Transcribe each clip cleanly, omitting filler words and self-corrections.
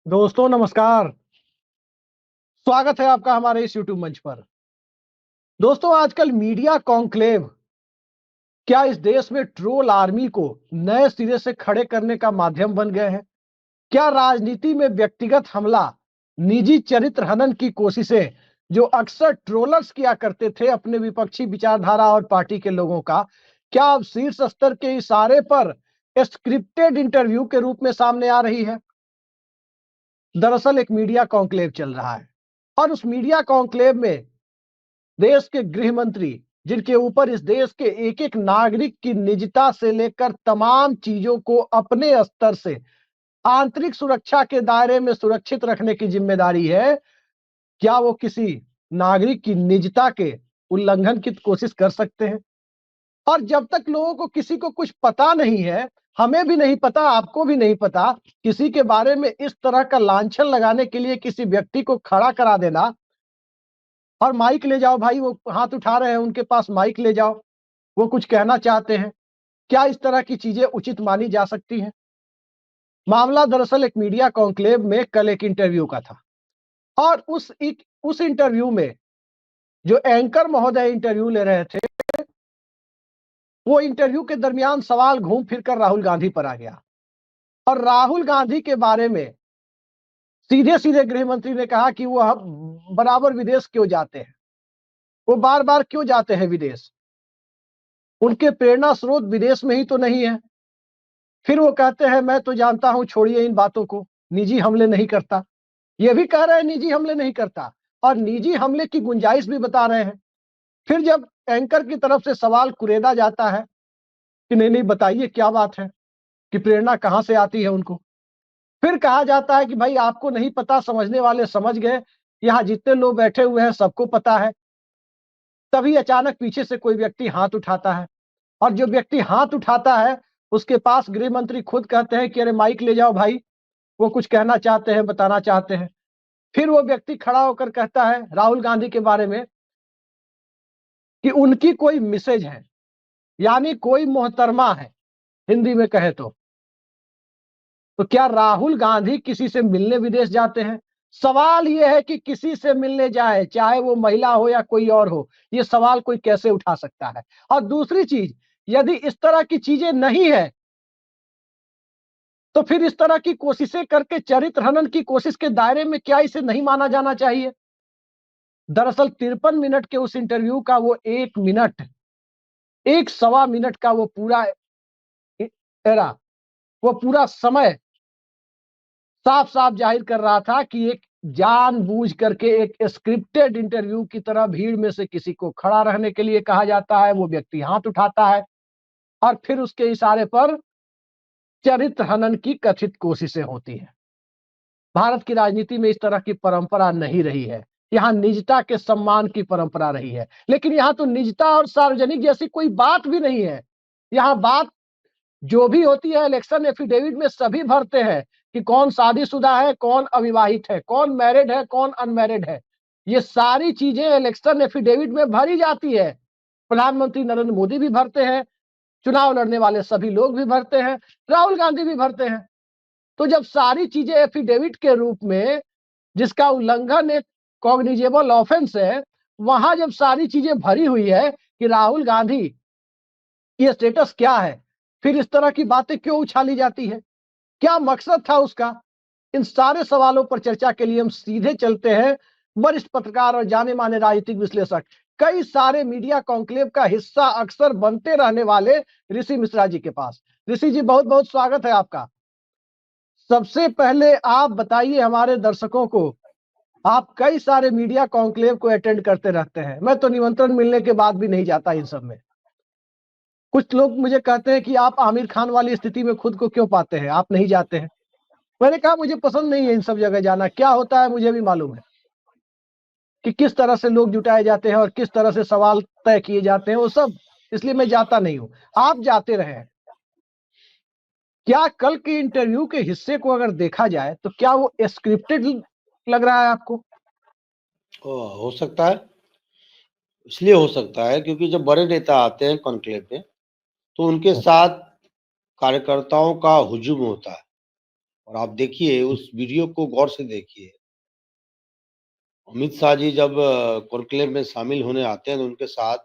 दोस्तों नमस्कार। स्वागत है आपका हमारे इस YouTube मंच पर। दोस्तों आजकल मीडिया कॉन्क्लेव क्या इस देश में ट्रोल आर्मी को नए सिरे से खड़े करने का माध्यम बन गए हैं? क्या राजनीति में व्यक्तिगत हमला, निजी चरित्र हनन की कोशिशें जो अक्सर ट्रोलर्स किया करते थे अपने विपक्षी विचारधारा और पार्टी के लोगों का, क्या अब शीर्ष स्तर के इशारे पर स्क्रिप्टेड इंटरव्यू के रूप में सामने आ रही है? दरअसल एक मीडिया कॉन्क्लेव चल रहा है और उस मीडिया कॉन्क्लेव में देश के गृह मंत्री, जिनके ऊपर इस देश के एक एक नागरिक की निजता से लेकर तमाम चीजों को अपने स्तर से आंतरिक सुरक्षा के दायरे में सुरक्षित रखने की जिम्मेदारी है, क्या वो किसी नागरिक की निजता के उल्लंघन की कोशिश कर सकते हैं? और जब तक लोगों को किसी को कुछ पता नहीं है, हमें भी नहीं पता, आपको भी नहीं पता, किसी के बारे में इस तरह का लांछन लगाने के लिए किसी व्यक्ति को खड़ा करा देना और माइक ले जाओ भाई, वो हाथ उठा रहे हैं, उनके पास माइक ले जाओ, वो कुछ कहना चाहते हैं। क्या इस तरह की चीजें उचित मानी जा सकती हैं? मामला दरअसल एक मीडिया कॉन्क्लेव में कल एक इंटरव्यू का था और उस इंटरव्यू में जो एंकर महोदय इंटरव्यू ले रहे थे, वो इंटरव्यू के दरमियान सवाल घूम फिर कर राहुल गांधी पर आ गया और राहुल गांधी के बारे में सीधे सीधे गृह मंत्री ने कहा कि वो बराबर विदेश क्यों जाते हैं, वो बार बार क्यों जाते हैं विदेश, उनके प्रेरणा स्रोत विदेश में ही तो नहीं है। फिर वो कहते हैं मैं तो जानता हूं, छोड़िए इन बातों को, निजी हमले नहीं करता। ये भी कह रहे हैं निजी हमले नहीं करता और निजी हमले की गुंजाइश भी बता रहे हैं। फिर जब एंकर की तरफ से सवाल कुरेदा जाता है कि नहीं नहीं बताइए क्या बात है, कि प्रेरणा कहां से आती है उनको, फिर कहा जाता है कि भाई आपको नहीं पता, समझने वाले समझ गए, यहाँ जितने लोग बैठे हुए हैं सबको पता है। तभी अचानक पीछे से कोई व्यक्ति हाथ उठाता है और जो व्यक्ति हाथ उठाता है उसके पास गृह मंत्री खुद कहते हैं कि अरे माइक ले जाओ भाई, वो कुछ कहना चाहते हैं, बताना चाहते हैं। फिर वो व्यक्ति खड़ा होकर कहता है राहुल गांधी के बारे में कि उनकी कोई मिसेज है, यानी कोई मोहतरमा है, हिंदी में कहे तो क्या राहुल गांधी किसी से मिलने विदेश जाते हैं? सवाल यह है कि किसी से मिलने जाए, चाहे वो महिला हो या कोई और हो, ये सवाल कोई कैसे उठा सकता है? और दूसरी चीज, यदि इस तरह की चीजें नहीं है तो फिर इस तरह की कोशिशें करके चरित्र हनन की कोशिश के दायरे में क्या इसे नहीं माना जाना चाहिए? दरअसल 53 मिनट के उस इंटरव्यू का वो 1 मिनट, एक सवा मिनट का वो पूरा एरा, वो पूरा समय साफ साफ जाहिर कर रहा था कि एक जानबूझ करके एक स्क्रिप्टेड इंटरव्यू की तरह भीड़ में से किसी को खड़ा रहने के लिए कहा जाता है, वो व्यक्ति हाथ उठाता है और फिर उसके इशारे पर चरित्र हनन की कथित कोशिशें होती हैं। भारत की राजनीति में इस तरह की परंपरा नहीं रही है, यहाँ निजता के सम्मान की परंपरा रही है, लेकिन यहाँ तो निजता और सार्वजनिक जैसी कोई बात भी नहीं है। यहाँ बात जो भी होती है इलेक्शन एफिडेविट में सभी भरते हैं कि कौन शादीशुदा है, कौन अविवाहित है, कौन मैरिड है, कौन अनमैरिड है। ये सारी चीजें इलेक्शन एफिडेविट में भरी जाती है। प्रधानमंत्री नरेंद्र मोदी भी भरते हैं, चुनाव लड़ने वाले सभी लोग भी भरते हैं, राहुल गांधी भी भरते हैं। तो जब सारी चीजें एफिडेविट के रूप में, जिसका उल्लंघन एक कॉग्निजेबल ऑफेंस है, वहां जब सारी चीजें भरी हुई है कि राहुल गांधी ये स्टेटस क्या है, फिर इस तरह की बातें क्यों उछाली जाती है? क्या मकसद था उसका? इन सारे सवालों पर चर्चा के लिए हम सीधे चलते हैं वरिष्ठ पत्रकार और जाने माने राजनीतिक विश्लेषक, कई सारे मीडिया कॉन्क्लेव का हिस्सा अक्सर बनते रहने वाले ऋषि मिश्रा जी के पास। ऋषि जी बहुत बहुत स्वागत है आपका। सबसे पहले आप बताइए हमारे दर्शकों को, आप कई सारे मीडिया कॉन्क्लेव को अटेंड करते रहते हैं, मैं तो निमंत्रण मिलने के बाद भी नहीं जाता इन सब में। कुछ लोग मुझे कहते हैं कि आप आमिर खान वाली स्थिति में खुद को क्यों पाते हैं, आप नहीं जाते हैं। मैंने कहा मुझे पसंद नहीं है इन सब जगह जाना, क्या होता है मुझे भी मालूम है कि किस तरह से लोग जुटाए जाते हैं और किस तरह से सवाल तय किए जाते हैं, वो सब, इसलिए मैं जाता नहीं हूं। आप जाते रहे, क्या कल के इंटरव्यू के हिस्से को अगर देखा जाए तो क्या वो स्क्रिप्टेड लग रहा है आपको? हो सकता है, इसलिए हो सकता है क्योंकि जब बड़े नेता आते हैं कॉन्क्लेव में तो उनके साथ कार्यकर्ताओं का हुजूम होता है और आप देखिए, उस वीडियो को गौर से देखिए। अमित शाह जी जब कॉन्क्लेव में शामिल होने आते हैं तो उनके साथ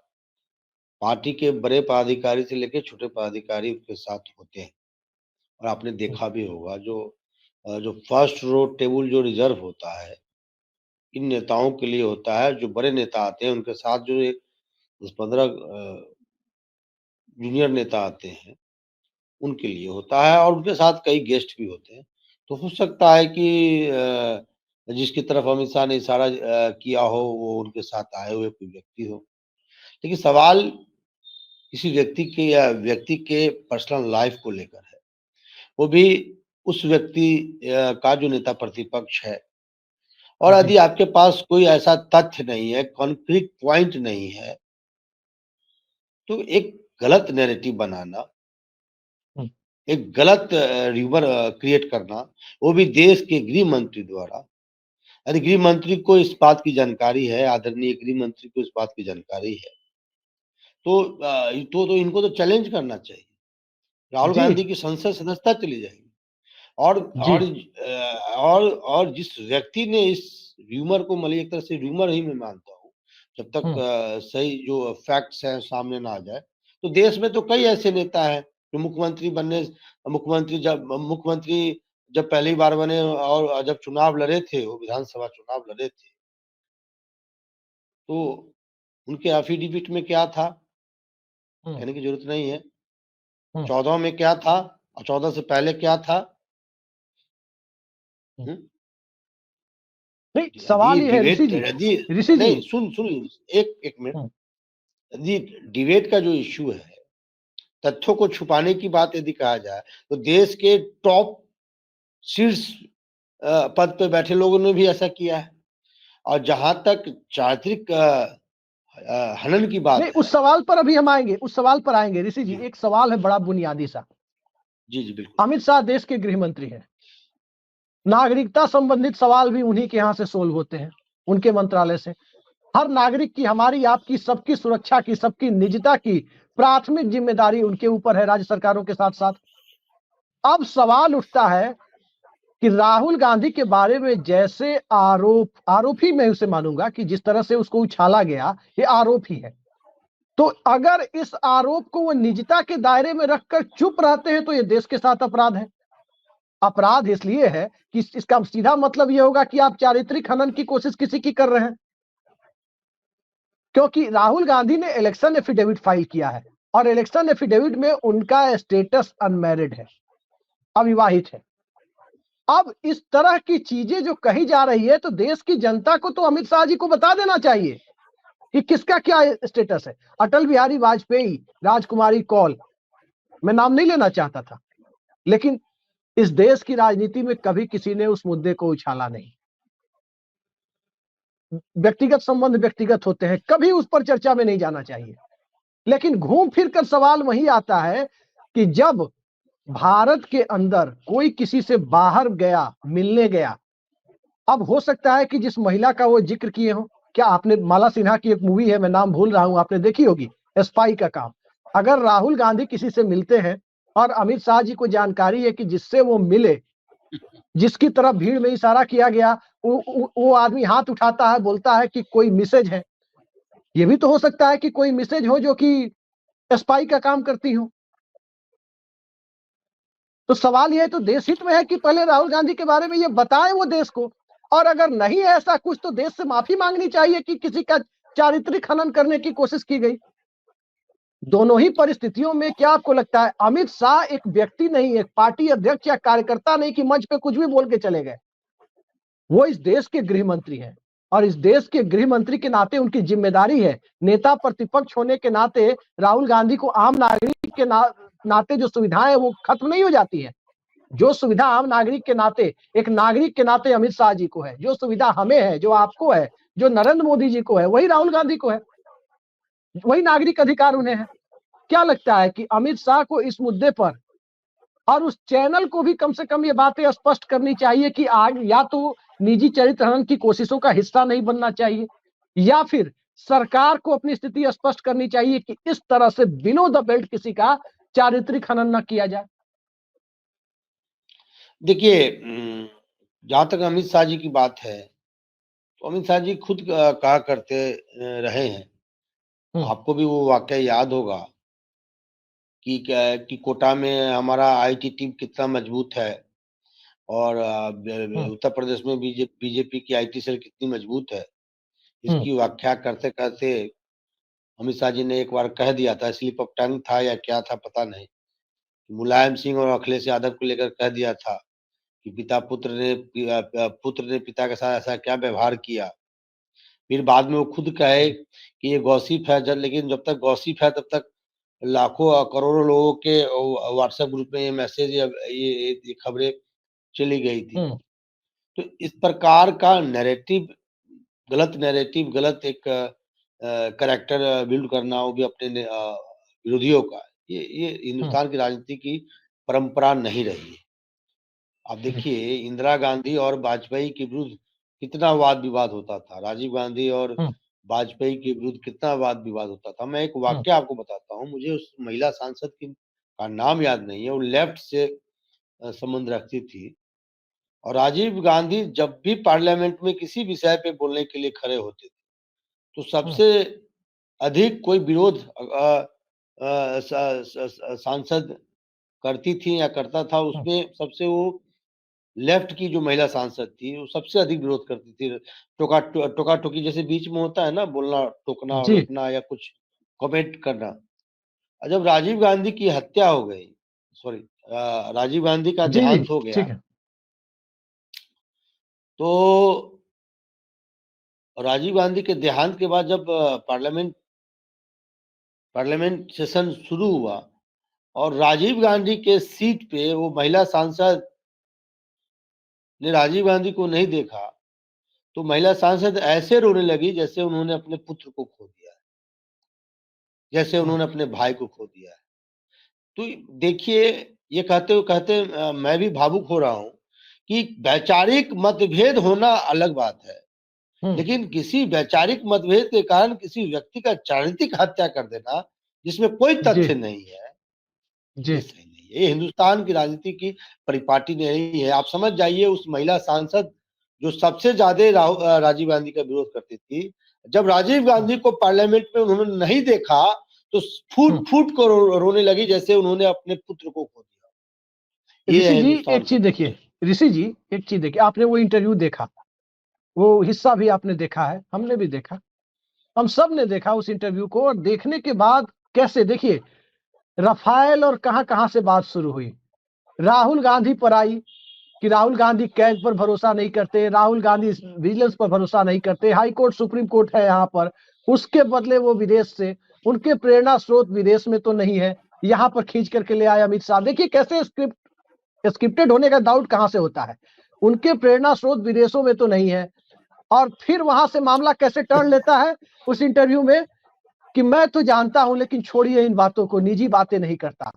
पार्टी के बड़े पदाधिकारी से लेकर छोटे पदाधिकारी उनके साथ होते हैं। और आपने देखा भी होगा, जो फर्स्ट रो टेबल जो रिजर्व होता है, इन नेताओं के लिए होता है। जो बड़े नेता आते हैं उनके साथ जो एक 10-15 जूनियर नेता आते हैं, उनके लिए होता है और उनके साथ कई गेस्ट भी होते हैं। तो हो सकता है कि जिसकी तरफ अमित शाह ने इशारा किया हो, वो उनके साथ आए हुए कोई व्यक्ति हो। लेकिन सवाल किसी व्यक्ति के या व्यक्ति के पर्सनल लाइफ को लेकर है, वो भी उस व्यक्ति का जो नेता प्रतिपक्ष है। और जी यदि आपके पास कोई ऐसा तथ्य नहीं है, कॉन्क्रीट पॉइंट नहीं है, तो एक गलत नैरेटिव बनाना, एक गलत र्यूमर क्रिएट करना, वो भी देश के गृह मंत्री द्वारा। यदि गृह मंत्री को इस बात की जानकारी है, आदरणीय गृह मंत्री को इस बात की जानकारी है, तो इनको तो चैलेंज करना चाहिए। राहुल जी गांधी की संसद सदस्यता चली जाएगी। और जी। जिस व्यक्ति ने इस र्यूमर को, मतलब एक तरह से र्यूमर ही मैं मानता हूँ, जब तक सही जो फैक्ट्स हैं सामने ना आ जाए। तो देश में तो कई ऐसे नेता हैं जो मुख्यमंत्री जब पहली बार बने और जब चुनाव लड़े थे, वो विधानसभा चुनाव लड़े थे, तो उनके एफिडेविट में क्या था, कहने की जरूरत नहीं है। 14 में क्या था और 14 से पहले क्या था। हम्म? नहीं, यदि सवाल ये है ऋषि डिबेट, जी, यदि ऋषि जी। नहीं, सुन एक मिनट। यदि डिबेट का जो इश्यू है, तथ्यों को छुपाने की बात यदि कहा जाए, तो देश के टॉप शीर्ष पद पे बैठे लोगों ने भी ऐसा किया है। और जहां तक चारित्रिक हनन की नहीं, बात उस है। सवाल पर अभी हम आएंगे, उस सवाल पर आएंगे ऋषि जी। जी एक सवाल है बड़ा बुनियादी सा। जी जी बिल्कुल। अमित शाह देश के गृह मंत्री हैं, नागरिकता संबंधित सवाल भी उन्हीं के यहां से सोल्व होते हैं, उनके मंत्रालय से। हर नागरिक की, हमारी, आपकी, सबकी सुरक्षा की, सबकी निजता की प्राथमिक जिम्मेदारी उनके ऊपर है, राज्य सरकारों के साथ साथ। अब सवाल उठता है कि राहुल गांधी के बारे में जैसे आरोप ही मैं उसे मानूंगा कि जिस तरह से उसको उछाला गया, ये आरोप ही है। तो अगर इस आरोप को वो निजता के दायरे में रखकर चुप रहते हैं तो ये देश के साथ अपराध है। अपराध इसलिए है कि इसका सीधा मतलब यह होगा कि आप चारित्रिक हनन की कोशिश किसी की कर रहे हैं। क्योंकि राहुल गांधी ने इलेक्शन एफिडेविट फाइल किया है और इलेक्शन एफिडेविट में उनका स्टेटस अनमैरिड है, अविवाहित है। अब इस तरह की चीजें जो कही जा रही है, तो देश की जनता को तो अमित शाह जी को बता देना चाहिए कि किसका क्या स्टेटस है। अटल बिहारी वाजपेयी, राजकुमारी कौल, मैं नाम नहीं लेना चाहता था, लेकिन इस देश की राजनीति में कभी किसी ने उस मुद्दे को उछाला नहीं। व्यक्तिगत संबंध व्यक्तिगत होते हैं, कभी उस पर चर्चा में नहीं जाना चाहिए। लेकिन घूम फिर कर सवाल वही आता है कि जब भारत के अंदर कोई किसी से बाहर गया, मिलने गया, अब हो सकता है कि जिस महिला का वो जिक्र किए हो, क्या आपने, माला सिन्हा की एक मूवी है, मैं नाम भूल रहा हूं, आपने देखी होगी, स्पाई का काम। अगर राहुल गांधी किसी से मिलते हैं और अमित शाह जी को जानकारी है कि जिससे वो मिले, जिसकी तरफ भीड़ में इशारा किया गया, वो आदमी हाथ उठाता है, बोलता है कि कोई मैसेज है। ये भी तो हो सकता है कि कोई मैसेज हो जो कि स्पाई का काम करती हो। तो सवाल यह है, तो देश हित में है कि पहले राहुल गांधी के बारे में ये बताएं वो देश को। और अगर नहीं है ऐसा कुछ, तो देश से माफी मांगनी चाहिए कि किसी का चारित्रिक हनन करने की कोशिश की गई। दोनों ही परिस्थितियों में क्या आपको लगता है अमित शाह एक व्यक्ति नहीं, एक पार्टी अध्यक्ष या कार्यकर्ता नहीं कि मंच पे कुछ भी बोल के चले गए। वो इस देश के गृह मंत्री हैं और इस देश के गृह मंत्री के नाते उनकी जिम्मेदारी है, नेता प्रतिपक्ष होने के नाते राहुल गांधी को आम नागरिक के नाते जो सुविधाएं है वो खत्म नहीं हो जाती है। जो सुविधा आम नागरिक के नाते, एक नागरिक के नाते अमित शाह जी को है, जो सुविधा हमें है, जो आपको है, जो नरेंद्र मोदी जी को है, वही राहुल गांधी को है, वही नागरिक अधिकार उन्हें है। क्या लगता है कि अमित शाह को इस मुद्दे पर और उस चैनल को भी कम से कम ये बातें स्पष्ट करनी चाहिए कि आग या तो निजी चरित्र हनन की कोशिशों का हिस्सा नहीं बनना चाहिए, या फिर सरकार को अपनी स्थिति स्पष्ट करनी चाहिए कि इस तरह से बिलो द बेल्ट किसी का चारित्रिक हनन न किया जाए। देखिए, जहाँ तक अमित शाह जी की बात है, तो अमित शाह जी खुद कहा करते रहे हैं। आपको भी वो वाकया याद होगा कि कोटा में हमारा आईटी टीम कितना मजबूत है और उत्तर प्रदेश में बीजेपी की आईटी सेल कितनी मजबूत है। इसकी व्याख्या करते-करते अमित शाह जी ने एक बार कह दिया था, स्लिप ऑफ टंग था या क्या था पता नहीं। मुलायम सिंह और अखिलेश यादव को लेकर कह दिया था कि पुत्र ने पिता के साथ ऐसा क्या व्यवहार किया। फिर बाद में वो खुद कहे कि ये गॉसिप है, लेकिन जब तक गॉसिप है तब तक लाखों करोड़ों लोगों के व्हाट्सएप ग्रुप में ये मैसेज या ये खबरें चली गई थी। तो इस प्रकार का नैरेटिव, गलत एक कैरेक्टर बिल्ड करना, वो भी अपने विरोधियों का, ये हिंदुस्तान की राजनीति की परंपरा नहीं रही है। आप देखिए, इंदिरा गांधी और वाजपेयी के विरुद्ध कितना वाद विवाद होता था, राजीव गांधी और वाजपेयी के विरुद्ध कितना वाद विवाद होता था। मैं एक वाक्य आपको बताता हूँ, मुझे उस महिला सांसद का नाम याद नहीं है, वो लेफ्ट से संबंध रखती थी और राजीव गांधी जब भी पार्लियामेंट में किसी विषय पे बोलने के लिए खड़े होते थे, तो सबसे अधिक कोई विरोध सांसद करती थी या करता था, उसमें सबसे वो लेफ्ट की जो महिला सांसद थी, वो सबसे अधिक विरोध करती थी। टोका-टोकी जैसे बीच में होता है ना, बोलना, टोकना, रोकना या कुछ कमेंट करना। और जब राजीव गांधी की हत्या हो गई, सॉरी, राजीव गांधी का देहांत हो गया, तो राजीव गांधी के देहांत के बाद जब पार्लियामेंट सेशन शुरू हुआ और राजीव गांधी के सीट पे वो महिला सांसद ने राजीव गांधी को नहीं देखा, तो महिला सांसद ऐसे रोने लगी जैसे उन्होंने अपने पुत्र को खो दिया है, जैसे उन्होंने अपने भाई को खो दिया है। तो देखिए, ये कहते मैं भी भावुक हो रहा हूँ कि वैचारिक मतभेद होना अलग बात है, लेकिन किसी वैचारिक मतभेद के कारण किसी व्यक्ति का चारित्रिक हत्या कर देना, जिसमें कोई तथ्य नहीं है, ये सही नहीं है। ये हिंदुस्तान की राजनीति की परिपाटी नहीं है। आप समझ जाइए, उस महिला सांसद जो सबसे ज्यादा राजीव गांधी का विरोध करती थी, जब राजीव गांधी को पार्लियामेंट में उन्होंने नहीं देखा, तो फूट फूट कर रोने लगी जैसे उन्होंने अपने पुत्र को खो दिया। ये है हिंदुस्तान का। ऋषि जी एक चीज देखिए, आपने वो इंटरव्यू देखा, वो हिस्सा भी आपने देखा है, हमने भी देखा, हम सब ने देखा उस इंटरव्यू को। और देखने के बाद कैसे, देखिए रफाल और कहां कहां से बात शुरू हुई, राहुल गांधी पर आई कि राहुल गांधी कैग पर भरोसा नहीं करते, राहुल गांधी विजिलेंस पर भरोसा नहीं करते, हाई कोर्ट सुप्रीम कोर्ट है यहाँ पर, उसके बदले वो विदेश से, उनके प्रेरणा स्रोत विदेश में तो नहीं है, यहाँ पर खींच करके ले आए अमित शाह। देखिए कैसे स्क्रिप्टेड होने का डाउट कहां से होता है, उनके प्रेरणा स्रोत विदेशों में तो नहीं है। और फिर वहां से मामला कैसे टर्न लेता है उस इंटरव्यू में कि मैं तो जानता हूं लेकिन छोड़िए इन बातों को, निजी बातें नहीं करता,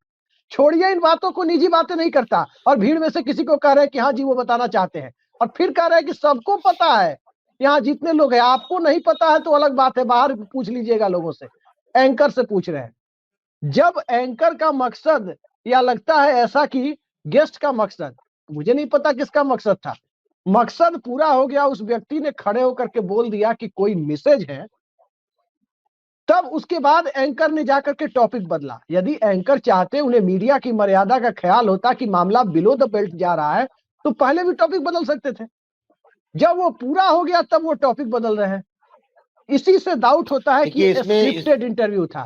छोड़िए इन बातों को, निजी बातें नहीं करता। और भीड़ में से किसी को कह रहे हैं कि हाँ जी वो बताना चाहते हैं, और फिर कह रहे हैं कि सबको पता है, यहाँ जितने लोग हैं, आपको नहीं पता है तो अलग बात है, बाहर पूछ लीजिएगा लोगों से, एंकर से पूछ रहे हैं। जब एंकर का मकसद, या लगता है ऐसा कि गेस्ट का मकसद, मुझे नहीं पता किसका मकसद था, मकसद पूरा हो गया, उस व्यक्ति ने खड़े होकर के बोल दिया कि कोई मैसेज है, तब उसके बाद एंकर ने जाकर के टॉपिक बदला। यदि एंकर चाहते, उन्हें मीडिया की मर्यादा का ख्याल होता कि मामला बिलो द बेल्ट जा रहा है, तो पहले भी टॉपिक बदल सकते थे। जब वो पूरा हो गया तब वो टॉपिक बदल रहे हैं। इसी से डाउट होता है कि स्क्रिप्टेड इंटरव्यू था।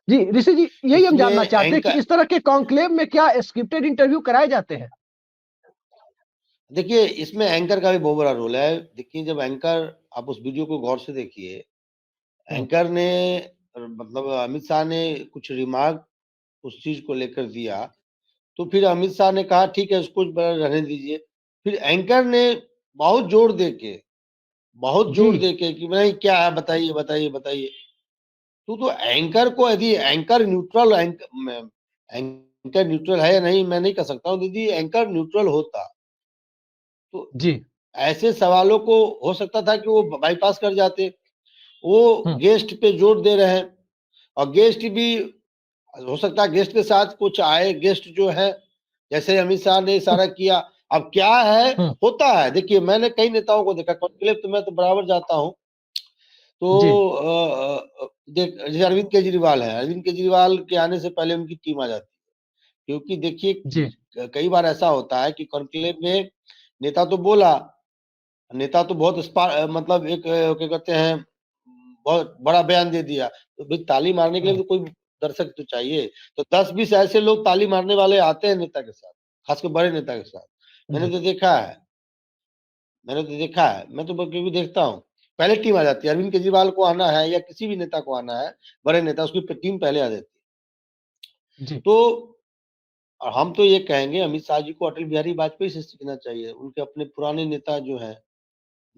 जी ऋषि जी, यही हम जानना चाहते हैं कि इस तरह के कॉन्क्लेव में क्या स्क्रिप्टेड इंटरव्यू कराए जाते हैं? देखिए, इसमें एंकर का भी बहुत बड़ा रोल है। देखिए, जब एंकर, आप उस वीडियो को गौर से देखिए, एंकर ने, मतलब अमित शाह ने कुछ रिमार्क उस चीज को लेकर दिया, तो फिर अमित शाह ने कहा ठीक है उसको रहने दीजिए। फिर एंकर ने बहुत जोर देके कि नहीं क्या है, बताइए बताइए बताइए। तो एंकर को, यदि एंकर न्यूट्रल है या नहीं, मैं नहीं कह सकता हूँ। दीदी, एंकर न्यूट्रल होता तो जी ऐसे सवालों को हो सकता था कि वो बाईपास कर जाते। वो गेस्ट पे जोर दे रहे हैं, और गेस्ट भी हो सकता है गेस्ट के साथ कुछ आए, गेस्ट जो है जैसे अमित शाह ने इशारा किया, अब क्या है होता है। देखिए मैंने कई नेताओं को देखा, कॉन्क्लेव तो मैं तो बराबर जाता हूँ, तो देख जैसे अरविंद केजरीवाल है, अरविंद केजरीवाल के आने से पहले उनकी टीम आ जाती है, क्योंकि देखिए कई बार ऐसा होता है कि कॉन्क्लेव में नेता तो बोला, नेता तो बहुत मतलब एक क्या कहते हैं, बहुत बड़ा बयान दे दिया, तो भाई ताली मारने के लिए तो कोई दर्शक तो चाहिए। तो 10-20 ऐसे लोग ताली मारने वाले आते हैं नेता के साथ, खासकर बड़े नेता के साथ। मैंने तो देखा है, मैं तो क्योंकि देखता हूँ, पहले टीम आ जाती है। अरविंद केजरीवाल को आना है या किसी भी नेता को आना है, बड़े नेता, उसकी टीम पहले आ जाती है। तो और हम तो ये कहेंगे अमित शाह जी को अटल बिहारी वाजपेयी से सीखना चाहिए, उनके अपने पुराने नेता जो हैं,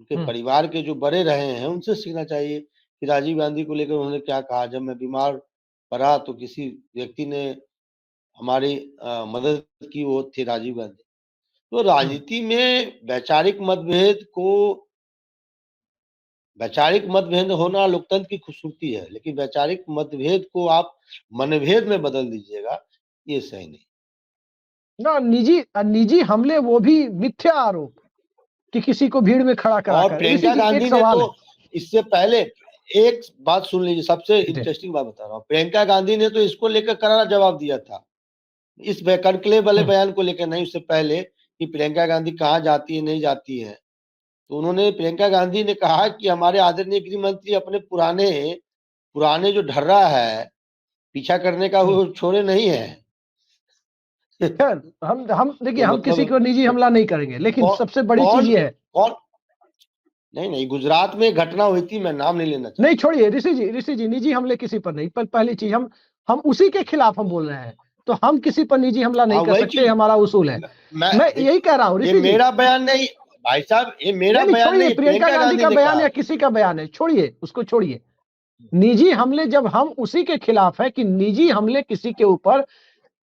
उनके परिवार के जो बड़े रहे हैं उनसे सीखना चाहिए कि राजीव गांधी को लेकर उन्होंने क्या कहा, जब मैं बीमार पड़ा तो किसी व्यक्ति ने हमारी मदद की, वो थे राजीव गांधी। तो राजनीति में वैचारिक मतभेद होना लोकतंत्र की खूबसूरती है, लेकिन वैचारिक मतभेद को आप मनभेद में बदल दीजिएगा, ये सही नहीं ना। निजी हमले, वो भी मिथ्या आरोप कि किसी को भीड़ में खड़ा करा और कर। प्रियंका गांधी ने तो इससे पहले एक बात सुन लीजिए, सबसे इंटरेस्टिंग बात बता रहा हूँ। प्रियंका गांधी ने तो इसको लेकर करारा जवाब दिया था, इस कॉन्क्लेव वाले बयान को लेकर नहीं, उससे पहले कि प्रियंका गांधी कहाँ जाती है नहीं जाती है। तो उन्होंने, प्रियंका गांधी ने कहा कि हमारे आदरणीय गृह मंत्री अपने पुराने जो ढर्रा है पीछा करने का वो छोड़े नहीं है। खैर हम देखिए, तो हम मतलब किसी को निजी हमला नहीं करेंगे, लेकिन सबसे बड़ी चीज ये है, नहीं गुजरात में घटना हुई थी, मैं नाम नहीं लेना चाहता। नहीं छोड़िए ऋषि जी, निजी हमले किसी पर नहीं। पर पहली चीज, हम उसी के खिलाफ हम बोल रहे हैं, तो हम किसी पर निजी हमला नहीं कर सकते, हमारा उसूल है। मैं यही कह रहा हूँ ऋषि जी, मेरा बयान नहीं भाई साहब, ये मेरा बयान नहीं, प्रियंका गांधी का बयान या किसी का बयान है, छोड़िए उसको, छोड़िए। निजी हमले जब हम उसी के खिलाफ है कि निजी हमले किसी के ऊपर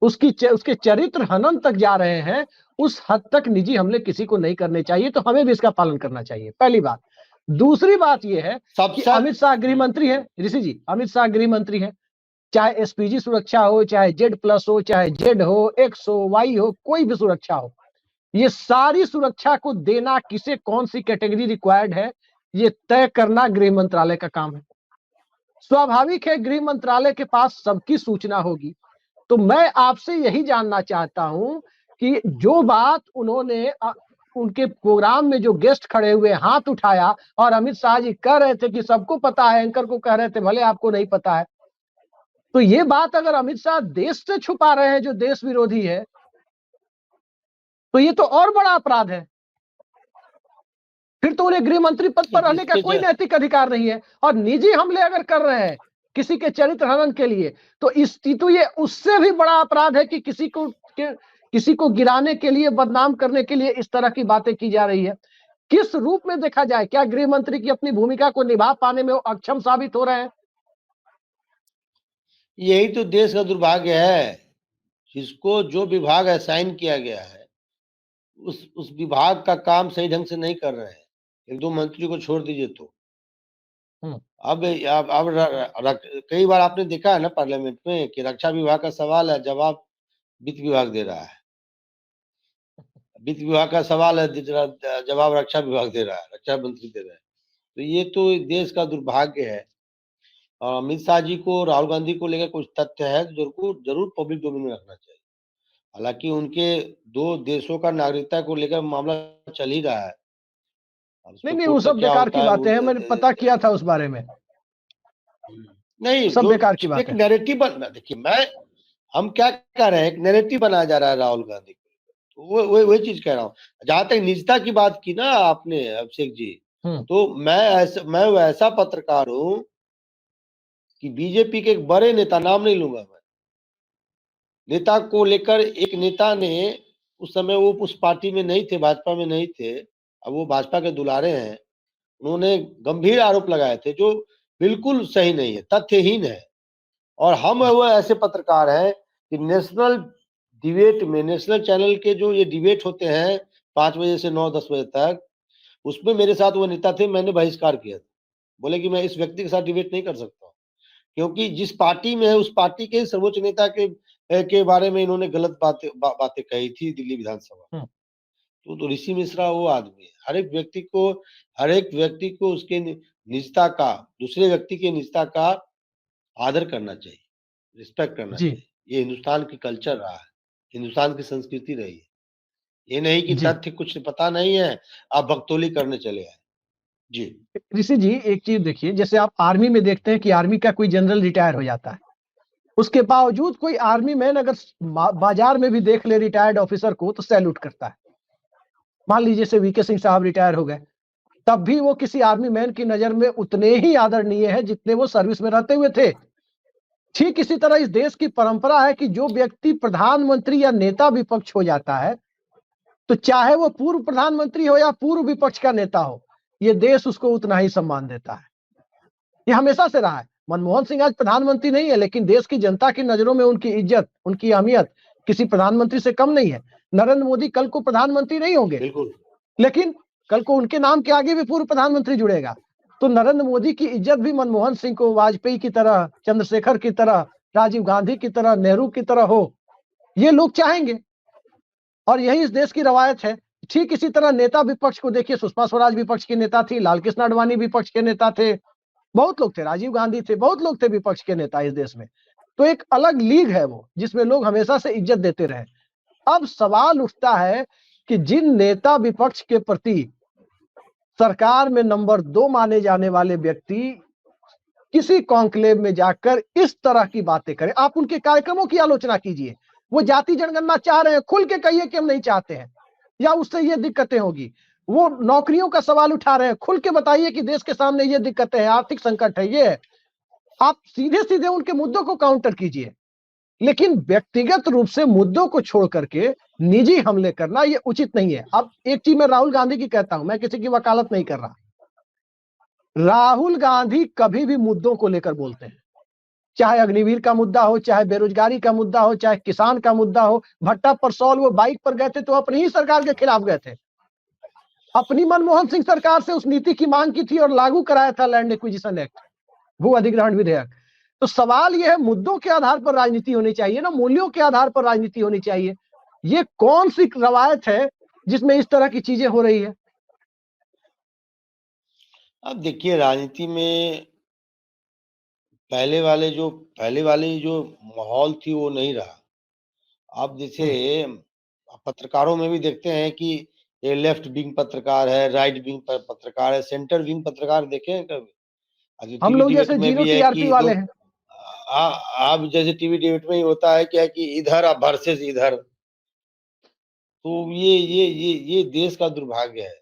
उसके चरित्र हनन तक जा रहे हैं, उस हद तक निजी हमले किसी को नहीं करने चाहिए, तो हमें भी इसका पालन करना चाहिए, पहली बात। दूसरी बात यह है कि अमित शाह गृह मंत्री है ऋषि जी, अमित शाह गृह मंत्री है, चाहे एसपीजी सुरक्षा हो, चाहे Z+ हो, चाहे जेड हो, X हो, Y हो, कोई भी सुरक्षा हो, ये सारी सुरक्षा को देना किसे कौन सी कैटेगरी रिक्वायर्ड है, ये तय करना गृह मंत्रालय का काम है। स्वाभाविक है गृह मंत्रालय के पास सबकी सूचना होगी। तो मैं आपसे यही जानना चाहता हूं कि जो बात उन्होंने उनके प्रोग्राम में जो गेस्ट खड़े हुए हाथ उठाया और अमित शाह जी कह रहे थे कि सबको पता है, एंकर को कह रहे थे भले आपको नहीं पता है, तो ये बात अगर अमित शाह देश से छुपा रहे हैं जो देश विरोधी है, तो ये तो और बड़ा अपराध है। फिर तो उन्हें गृह मंत्री पद पर रहने का कोई नैतिक अधिकार नहीं है। और निजी हमले अगर कर रहे हैं किसी के चरित्र हनन के लिए, तो ये उससे भी बड़ा अपराध है कि किसी को गिराने के लिए, बदनाम करने के लिए इस तरह की बातें की जा रही है। किस रूप में देखा जाए, क्या गृह मंत्री की अपनी भूमिका को निभा पाने में वो अक्षम साबित हो रहे हैं? यही तो देश का दुर्भाग्य है, जिसको जो विभाग असाइन किया गया है उस विभाग का काम सही ढंग से नहीं कर रहे हैं। एक दो मंत्री को छोड़ दीजिए तो अब कई बार आपने देखा है ना पार्लियामेंट में कि रक्षा विभाग का सवाल है, जवाब वित्त विभाग दे रहा है, वित्त विभाग का सवाल है, जवाब रक्षा विभाग दे रहा है, रक्षा मंत्री दे रहे हैं। तो ये तो देश का दुर्भाग्य है। और अमित शाह जी को, राहुल गांधी को लेकर कुछ तथ्य है तो जरूर पब्लिक डोमेन में रखना चाहिए। हालांकि उनके दो देशों का नागरिकता को लेकर मामला चल ही रहा है। नहीं, वो सब बेकार की बातें हैं, मैंने पता किया था उस बारे में। नहीं, सब बेकार की बात एक है। नैरेटिव देखिए, हम क्या कह रहे हैं, एक नैरेटिव बनाया जा रहा है राहुल गांधी को, तो वही चीज कह रहा हूँ। जहां तक निजता की बात की ना आपने अभिषेक जी, तो मैं वैसा पत्रकार हूँ कि बीजेपी के एक बड़े नेता, नाम नहीं लूंगा मैं, नेता को लेकर एक नेता ने, उस समय वो उस पार्टी में नहीं थे, भाजपा में नहीं थे, अब वो भाजपा के दुलारे हैं, उन्होंने गंभीर आरोप लगाए थे जो बिल्कुल सही नहीं है, तथ्यहीन है। और हम वो ऐसे पत्रकार हैं कि नेशनल डिबेट में, नेशनल चैनल के जो ये डिबेट होते हैं 5 बजे से 9-10 बजे तक, उसमें मेरे साथ वो नेता थे, मैंने बहिष्कार किया था, बोले कि मैं इस व्यक्ति के साथ डिबेट नहीं कर सकता, क्योंकि जिस पार्टी में है उस पार्टी के सर्वोच्च नेता के के बारे में इन्होंने गलत बातें कही थी दिल्ली विधानसभा। तो ऋषि मिश्रा वो आदमी है, हर एक व्यक्ति को उसके निजता का, दूसरे व्यक्ति के निजता का आदर करना चाहिए, रिस्पेक्ट करना जी चाहिए। ये हिंदुस्तान की कल्चर रहा है, हिंदुस्तान की संस्कृति रही है। ये नहीं कि जी तथ्य कुछ पता नहीं है, आप बकतौली करने चले आए। जी ऋषि जी, एक चीज देखिए, जैसे आप आर्मी में देखते हैं कि आर्मी का कोई जनरल रिटायर हो जाता है, उसके बावजूद कोई आर्मी मैन अगर बाजार में भी देख ले रिटायर्ड ऑफिसर को तो सैल्यूट करता है। मान लीजिए से वीके सिंह साहब रिटायर हो गए, तब भी वो किसी आर्मी मैन की नजर में उतने ही आदरणीय है जितने वो सर्विस में रहते हुए थे। ठीक इसी तरह इस देश की परंपरा है कि जो व्यक्ति प्रधानमंत्री या नेता विपक्ष हो जाता है, तो चाहे वो पूर्व प्रधानमंत्री हो या पूर्व विपक्ष का नेता हो, ये देश उसको उतना ही सम्मान देता है। ये हमेशा से रहा है। मनमोहन सिंह आज प्रधानमंत्री नहीं है, लेकिन देश की जनता की नजरों में उनकी इज्जत, उनकी अहमियत किसी प्रधानमंत्री से कम नहीं है। नरेंद्र मोदी कल को प्रधानमंत्री नहीं होंगे, बिल्कुल। लेकिन कल को उनके नाम के आगे भी पूर्व प्रधानमंत्री जुड़ेगा, तो नरेंद्र मोदी की इज्जत भी मनमोहन सिंह को, वाजपेयी की तरह, चंद्रशेखर की तरह, राजीव गांधी की तरह, नेहरू की तरह हो, ये लोग चाहेंगे। और यही इस देश की रवायत है। ठीक इसी तरह नेता विपक्ष को देखिए, सुषमा स्वराज विपक्ष की नेता थी, लाल कृष्ण आडवाणी विपक्ष के नेता थे, बहुत लोग थे, राजीव गांधी थे, बहुत लोग थे विपक्ष के नेता इस देश में। तो एक अलग लीग है वो, जिसमें लोग हमेशा से इज्जत देते रहे। अब सवाल उठता है कि जिन नेता विपक्ष के प्रति सरकार में नंबर 2 माने जाने वाले व्यक्ति किसी कॉन्क्लेव में जाकर इस तरह की बातें करें, आप उनके कार्यक्रमों की आलोचना कीजिए। वो जाति जनगणना चाह रहे हैं, खुल के कहिए कि हम नहीं चाहते हैं, या उससे ये दिक्कतें होगी। वो नौकरियों का सवाल उठा रहे हैं, खुल के बताइए कि देश के सामने ये दिक्कतें हैं, आर्थिक संकट है, ये है। आप सीधे सीधे उनके मुद्दों को काउंटर कीजिए, लेकिन व्यक्तिगत रूप से मुद्दों को छोड़ करके निजी हमले करना ये उचित नहीं है। अब एक चीज मैं राहुल गांधी की कहता हूं, मैं किसी की वकालत नहीं कर रहा। राहुल गांधी कभी भी मुद्दों को लेकर बोलते हैं, चाहे अग्निवीर का मुद्दा हो, चाहे बेरोजगारी का मुद्दा हो, चाहे किसान का मुद्दा हो। भट्टा परसौल वो बाइक पर गए थे तो अपनी ही सरकार के खिलाफ गए थे, अपनी मनमोहन सिंह सरकार से उस नीति की मांग की थी और लागू कराया था लैंड एक्विजिशन एक्ट, भू अधिग्रहण विधेयक। तो सवाल यह है, मुद्दों के आधार पर राजनीति होनी चाहिए ना, मूल्यों के आधार पर राजनीति होनी चाहिए। ये कौन सी रवायत है जिसमें इस तरह की चीजें हो रही है? अब देखिए, राजनीति में पहले वाली जो माहौल थी वो नहीं रहा। आप जैसे पत्रकारों में भी देखते हैं कि ये लेफ्ट विंग पत्रकार है, राइट विंग पत्रकार है, सेंटर विंग पत्रकार देखे हैं कभी? अभी हम टीवी लोग डिबेट जैसे में जीरो भी है टीआरपी कि वाले दो हैं। आप जैसे टीवी डिबेट में ही होता है क्या कि इधर आप वर्सेस इधर। तो ये देश का दुर्भाग्य है।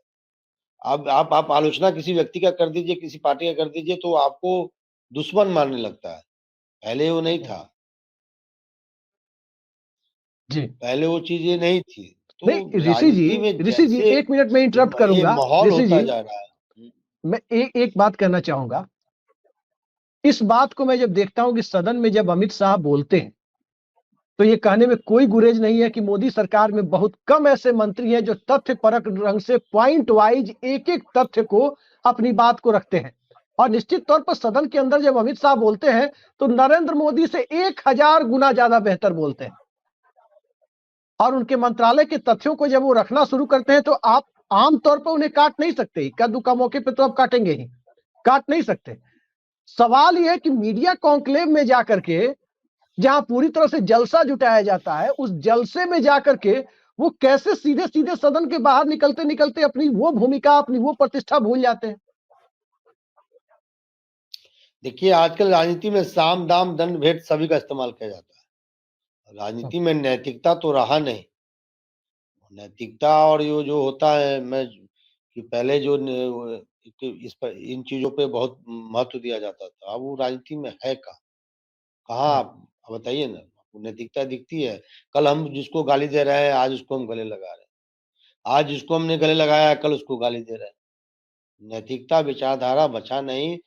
अब आप आलोचना किसी व्यक्ति का कर दीजिए, किसी पार्टी का कर दीजिए तो आपको दुश्मन मानने लगता है। पहले वो नहीं था। जी पहले वो चीजें नहीं थी। तो नहीं राजनीति में ऋषि जी, जैसे एक मिनट में इंटरप्ट ये करूंगा। माहौल ऋषि होता जी, जा रहा है। मैं एक बात कहना चाहूंगा। इस बात को मैं जब देखता हूं कि सदन में जब अमित शाह बोलते हैं, तो ये कहने में कोई गुरेज नहीं है कि मोदी सरकार में बहुत कम ऐसे मंत्री हैं जो तथ्य परक ढंग से पॉइंट वाइज एक एक तथ्य को अपनी बात को रखते हैं। और निश्चित तौर पर सदन के अंदर जब अमित शाह बोलते हैं तो नरेंद्र मोदी से 1000 गुना ज्यादा बेहतर बोलते हैं। और उनके मंत्रालय के तथ्यों को जब वो रखना शुरू करते हैं तो आप आमतौर पर उन्हें काट नहीं सकते, इक्का दुक्का मौके पे तो आप काटेंगे ही, काट नहीं सकते। सवाल यह है कि मीडिया कॉन्क्लेव में जाकर के, जहां पूरी तरह से जलसा जुटाया जाता है, उस जलसे में जाकर के वो कैसे सीधे सीधे सदन के बाहर निकलते निकलते अपनी वो भूमिका, अपनी वो प्रतिष्ठा भूल जाते हैं। देखिए, आजकल राजनीति में साम दाम दंड भेद सभी का इस्तेमाल किया जाता है। राजनीति में नैतिकता तो रहा नहीं। नैतिकता और ये जो होता है, मैं कि पहले जो इस पर इन चीजों पे बहुत महत्व दिया जाता था, अब वो राजनीति में है कहाँ आप बताइए ना। नैतिकता दिखती है। कल हम जिसको गाली दे रहे हैं, आज उसको हम गले लगा रहे हैं। आज जिसको हमने गले लगाया, कल उसको गाली दे रहे हैं। नैतिकता विचारधारा बचा नहीं।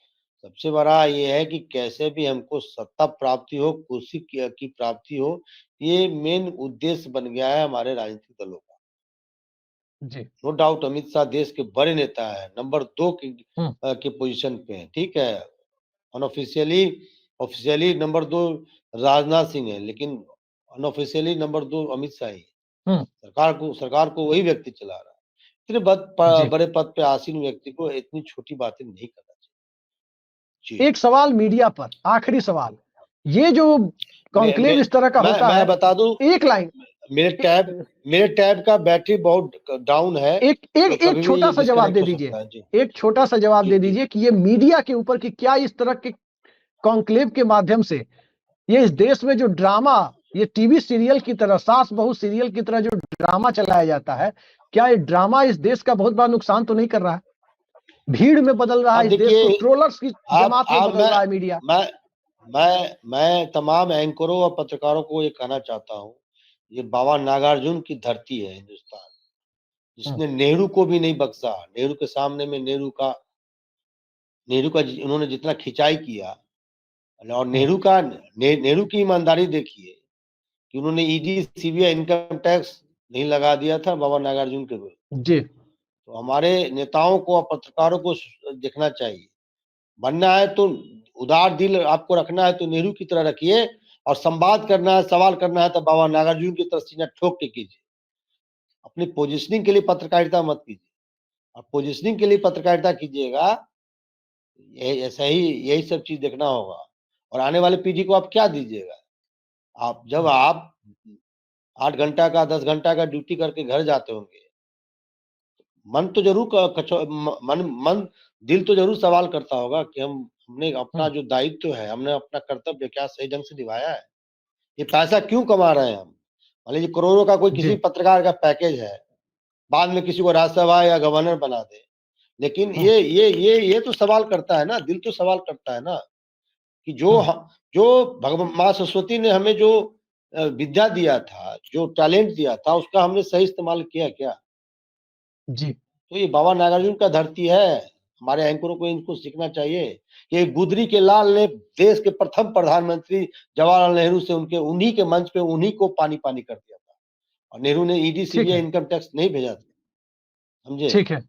सबसे बड़ा ये है कि कैसे भी हमको सत्ता प्राप्ति हो, कुर्सी की प्राप्ति हो, ये मेन उद्देश्य बन गया है हमारे राजनीतिक दलों का। जी। नो डाउट अमित शाह देश के बड़े नेता है, नंबर 2 के पोजीशन पे है, ठीक है। Unofficially officially number 2 Rajnath Singh है, लेकिन अनऑफिशियली नंबर 2 अमित शाह ही है। हम्म, सरकार को वही व्यक्ति चला रहा है। इतने जी। बड़े पद पे आसीन व्यक्ति को इतनी छोटी बातें नहीं करना चाहिए। जी। एक सवाल मीडिया पर, आखिरी सवाल, ये जो मैं कॉन्क्लेव मैं इस तरह का होता मैं है, बता दूं, एक लाइन, मेरे टैब का बैटरी बहुत डाउन है, एक तो एक एक कभी भी छोटा ये सा जवाब डिस्कनेक्ट दे हो दीजिए, सकता है। जी एक छोटा सा जवाब जी दे जी। दीजिए कि ये मीडिया के ऊपर कि क्या इस तरह के कॉन्क्लेव के माध्यम से ये इस देश में जो ड्रामा, ये टीवी सीरियल की तरह, सास बहू सीरियल की तरह जो ड्रामा चलाया जाता है, क्या ये ड्रामा इस देश का बहुत बड़ा नुकसान तो नहीं कर रहा है? भीड़ में बदल रहा है आप इस देश को, देखिए, ट्रोलर्स की जमात में आप बदल रहा है मीडिया। मैं तमाम एंकरों और पत्रकारों को ये कहना चाहता हूँ, ये बाबा नागार्जुन की धरती है हिंदुस्तान, जिसने नेहरू को भी नहीं बख्शा। नेहरू के सामने में उन्होंने जितना खिंचाई किया, और नेहरू की ईमानदारी देखिए कि उन्होंने ईडी, सीबीआई, इनकम टैक्स नहीं लगा दिया था बाबा नागार्जुन के विरुद्ध। जी। तो हमारे नेताओं को और पत्रकारों को देखना चाहिए, बनना है तो उदार दिल आपको रखना है तो नेहरू की तरह रखिए, और संवाद करना है, सवाल करना है तो बाबा नागार्जुन की तरह सीना ठोक के कीजिए। अपनी पोजिशनिंग के लिए पत्रकारिता मत कीजिए। आप पोजिशनिंग के लिए पत्रकारिता कीजिएगा, यही सब चीज देखना होगा। और आने वाले पीढ़ी को आप क्या दीजिएगा? जब आप 8 घंटा का 10 घंटा का ड्यूटी करके घर जाते होंगे, मन तो जरूर मन दिल तो जरूर सवाल करता होगा कि हमने अपना जो दायित्व है, हमने अपना कर्तव्य क्या सही ढंग से निभाया है? ये पैसा क्यों कमा रहे हैं हम? मान लीजिए करोड़ों का कोई किसी पत्रकार का पैकेज है, बाद में किसी को राज्यसभा या गवर्नर बना दे, लेकिन ये तो सवाल करता है ना, दिल तो सवाल करता है ना कि जो भगवान माँ सरस्वती ने हमें जो विद्या दिया था, जो टैलेंट दिया था, उसका हमने सही इस्तेमाल किया क्या? जी। तो ये बाबा नागार्जुन का धरती है। हमारे एंकरों को इनको सीखना चाहिए कि गुदरी के लाल ने देश के प्रथम प्रधानमंत्री जवाहरलाल नेहरू से उन्हीं के मंच पे उन्हीं को पानी पानी कर दिया था, और नेहरू ने ईडी, ठीक सीबीआई, है, इनकम टैक्स नहीं भेजा था। समझे? ठीक है।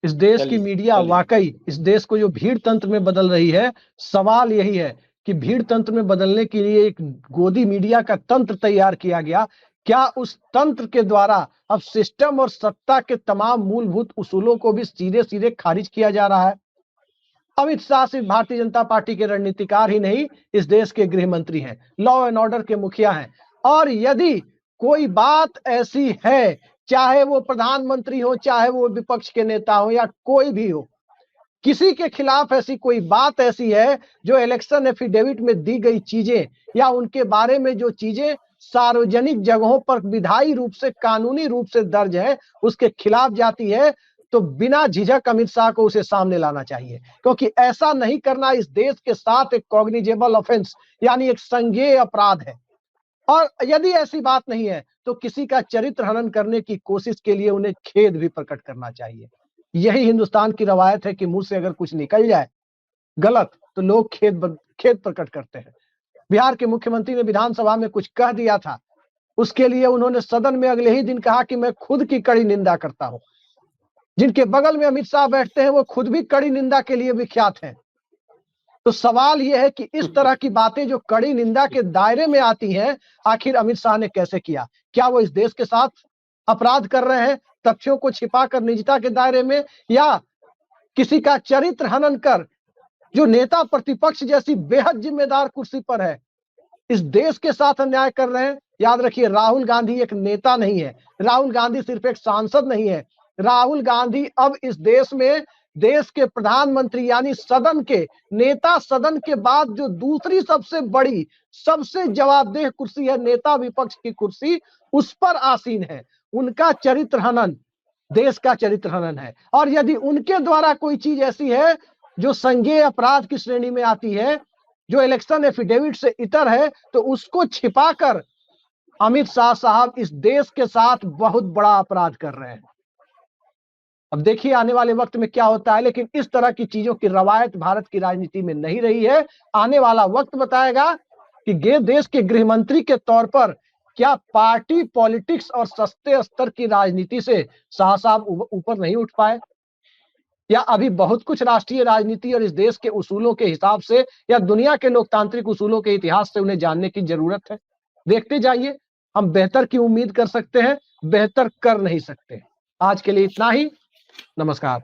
इस देश की चलिए मीडिया चलिए। वाकई इस देश को जो भीड़ तंत्र में बदल रही है, सवाल यही है कि भीड़ तंत्र में बदलने के लिए एक गोदी मीडिया का तंत्र तैयार किया गया, क्या उस तंत्र के द्वारा अब सिस्टम और सत्ता के तमाम मूलभूत उसूलों को भी सीधे सीधे खारिज किया जा रहा है? अमित शाह सिर्फ भारतीय जनता पार्टी के रणनीतिकार ही नहीं, इस देश के गृह मंत्री हैं, लॉ एंड ऑर्डर के मुखिया हैं। और यदि कोई बात ऐसी है, चाहे वो प्रधानमंत्री हो, चाहे वो विपक्ष के नेता हो, या कोई भी हो, किसी के खिलाफ ऐसी कोई बात ऐसी है जो इलेक्शन एफिडेविट में दी गई चीजें या उनके बारे में जो चीजें सार्वजनिक जगहों पर विधायी रूप से, कानूनी रूप से दर्ज है, उसके खिलाफ जाती है, तो बिना झिझक अमित शाह को उसे सामने लाना चाहिए, क्योंकि ऐसा नहीं करना इस देश के साथ एक कॉग्निजेबल ऑफेंस यानी एक संज्ञेय अपराध है। और यदि ऐसी बात नहीं है तो किसी का चरित्र हनन करने की कोशिश के लिए उन्हें खेद भी प्रकट करना चाहिए। यही हिंदुस्तान की रवायत है कि मुंह से अगर कुछ निकल जाए गलत तो लोग खेद प्रकट करते हैं। बिहार के मुख्यमंत्री ने विधानसभा में कुछ कह दिया था, उसके लिए उन्होंने सदन में अगले ही दिन कहा कि मैं खुद की कड़ी निंदा करता हूं। जिनके बगल में अमित शाह बैठते हैं वो खुद भी कड़ी निंदा के लिए विख्यात हैं। तो सवाल यह है कि इस तरह की बातें जो कड़ी निंदा के दायरे में आती हैं, आखिर अमित शाह ने कैसे किया? क्या वो इस देश के साथ अपराध कर रहे हैं, तथ्यों को छिपाकर निजता के दायरे में, या किसी का चरित्र हनन कर जो नेता प्रतिपक्ष जैसी बेहद जिम्मेदार कुर्सी पर है इस देश के साथ अन्याय कर रहे हैं? याद रखिए, राहुल गांधी एक नेता नहीं है, राहुल गांधी सिर्फ एक सांसद नहीं है, राहुल गांधी अब इस देश में देश के प्रधानमंत्री यानी सदन के नेता, सदन के बाद जो दूसरी सबसे बड़ी, सबसे जवाबदेह कुर्सी है, नेता विपक्ष की कुर्सी, उस पर आसीन है। उनका चरित्र हनन देश का चरित्र हनन है। और यदि उनके द्वारा कोई चीज ऐसी है जो संज्ञेय अपराध की श्रेणी में आती है, जो इलेक्शन एफिडेविट से इतर है, तो उसको छिपाकर अमित शाह साहब इस देश के साथ बहुत बड़ा अपराध कर रहे हैं। अब देखिए आने वाले वक्त में क्या होता है, लेकिन इस तरह की चीजों की रवायत भारत की राजनीति में नहीं रही है। आने वाला वक्त बताएगा कि देश के गृह मंत्री के तौर पर क्या पार्टी पॉलिटिक्स और सस्ते स्तर की राजनीति से शाह साहब ऊपर नहीं उठ पाए, या अभी बहुत कुछ राष्ट्रीय राजनीति और इस देश के उसूलों के हिसाब से या दुनिया के लोकतांत्रिक उसूलों के इतिहास से उन्हें जानने की जरूरत है। देखते जाइए हम बेहतर की उम्मीद कर सकते हैं, बेहतर कर नहीं सकते। आज के लिए इतना ही। नमस्कार।